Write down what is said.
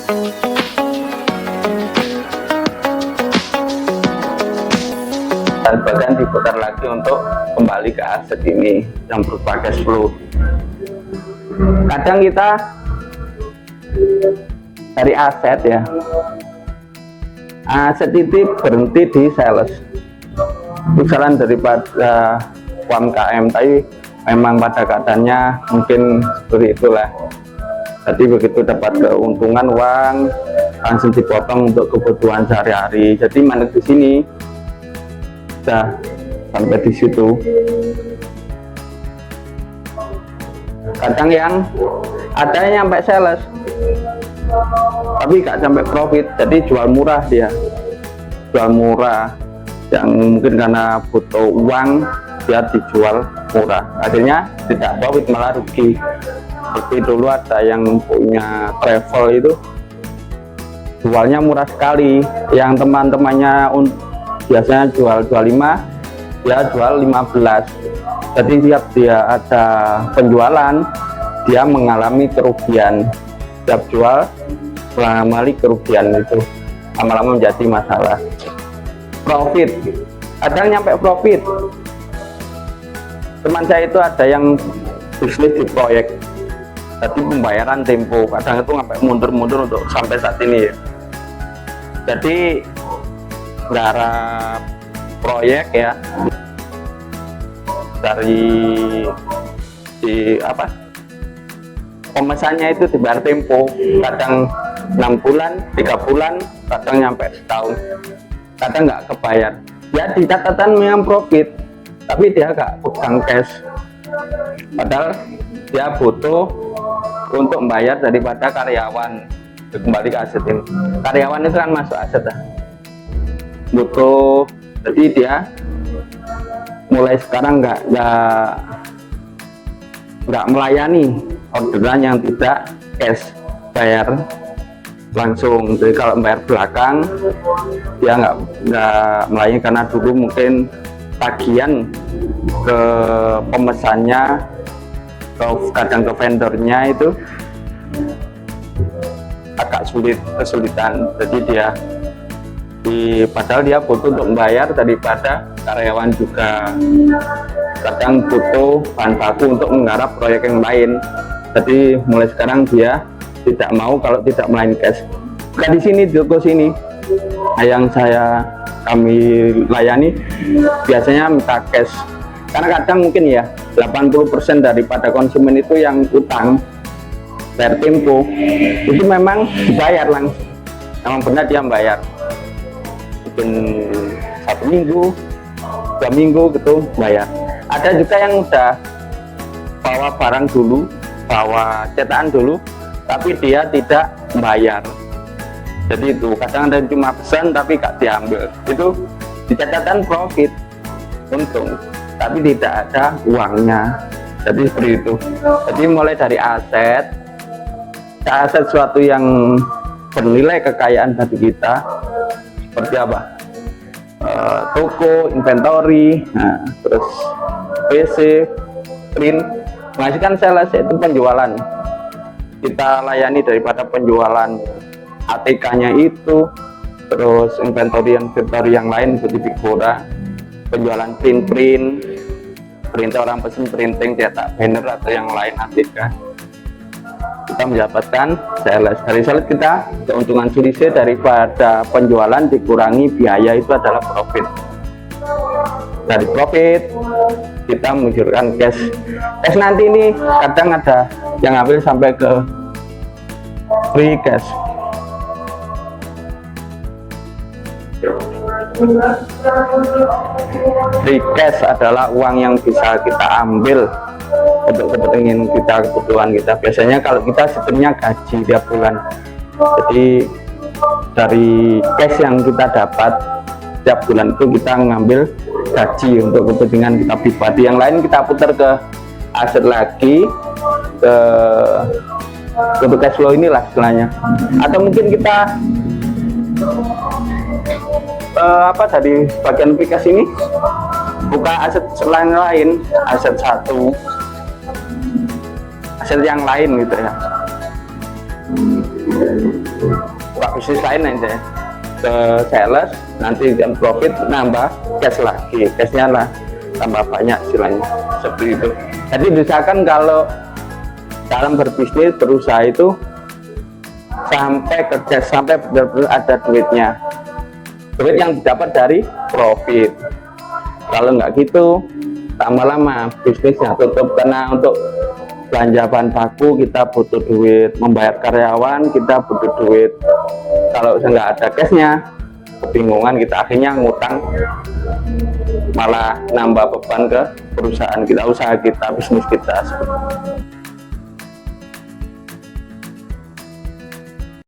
Dan bahkan diputar lagi untuk kembali ke aset ini yang berupa cash flow. Kadang kita dari aset ya, aset itu berhenti di sales, kesalahan daripada UMKM, tapi memang pada keadaannya mungkin seperti itulah. Jadi begitu dapat keuntungan uang langsung dipotong untuk kebutuhan sehari-hari. Jadi mandek di sini sudah sampai di situ. Kadang yang ada yang sampai sales tapi nggak sampai profit, jadi jual murah, dia jual murah yang mungkin karena butuh uang dia dijual murah, akhirnya tidak profit malah rugi. Seperti dulu ada yang punya travel itu jualnya murah sekali, yang teman-temannya biasanya jual 25 dia jual 15, jadi tiap dia ada penjualan dia mengalami kerugian, tiap jual mengalami kerugian, itu lama-lama menjadi masalah. Profit kadang nyampe profit, teman saya itu ada yang bisnis di proyek, jadi pembayaran tempo kadang itu sampai mundur-mundur untuk sampai saat ini ya. Jadi garap proyek ya dari pemesannya itu dibayar tempo, kadang 6 bulan, 3 bulan, kadang nyampe setahun, kadang nggak kebayar. Ya di catatan memang profit, tapi dia nggak pegang cash, padahal dia butuh untuk membayar daripada karyawan. Kembali ke aset ini, karyawan itu kan masuk aset lah, butuh. Jadi dia mulai sekarang nggak melayani orderan yang tidak cash, bayar langsung. Jadi kalau bayar belakang dia nggak melayani, karena dulu mungkin tagihan ke pemesannya, kadang ke vendornya itu agak kesulitan. Jadi dia padahal dia butuh untuk membayar daripada karyawan juga, kadang butuh bahan baku untuk menggarap proyek yang lain. Jadi mulai sekarang dia tidak mau kalau tidak melayani cash. Bukan di sini, di toko sini yang kami layani biasanya minta cash, karena kadang mungkin ya 80% daripada konsumen itu yang utang, bayar tempo itu memang dibayar langsung, memang benar dia bayar, mungkin 1 minggu 2 minggu gitu bayar. Ada juga yang udah bawa barang dulu, bawa cetakan dulu, tapi dia tidak bayar. Jadi itu kadang ada cuma pesan tapi gak diambil, itu di catatan profit, untung, tapi tidak ada uangnya. Jadi seperti itu. Jadi mulai dari aset suatu yang bernilai kekayaan bagi kita, seperti apa, toko, inventory, terus PC, print, menghasilkan sales, itu penjualan. Kita layani daripada penjualan ATK-nya itu, terus inventory yang lain seperti Figura, penjualan print orang pesen printing, cetak banner atau yang lain ATK, kita mendapatkan sales. Dari sales kita keuntungan selisih daripada penjualan dikurangi biaya, itu adalah profit. Dari profit kita mengucurkan cash nanti ini kadang ada yang ambil sampai ke free cash. Free cash adalah uang yang bisa kita ambil untuk kepentingan kita, kebutuhan kita. Biasanya kalau kita sistemnya gaji tiap bulan, jadi dari cash yang kita dapat tiap bulan itu kita ngambil gaji untuk kepentingan kita pribadi, yang lain kita putar ke aset lagi, ke untuk cash flow inilah istilahnya. Atau mungkin kita dari bagian aplikasi ini buka aset selain lain, aset yang lain gitu ya. buka bisnis lain aja ke sales, nanti yang profit nambah cash lagi, cashnya lah tambah banyak istilahnya seperti itu. Jadi misalkan kalau dalam berbisnis berusaha itu sampai kerja sampai benar-benar ada duitnya, duit yang didapat dari profit. Kalau nggak gitu lama-lama bisnisnya tutup, karena untuk belanja bahan baku kita butuh duit, membayar karyawan kita butuh duit. Kalau nggak ada cashnya, kebingungan kita, akhirnya ngutang, malah nambah beban ke perusahaan kita, usaha kita, bisnis kita.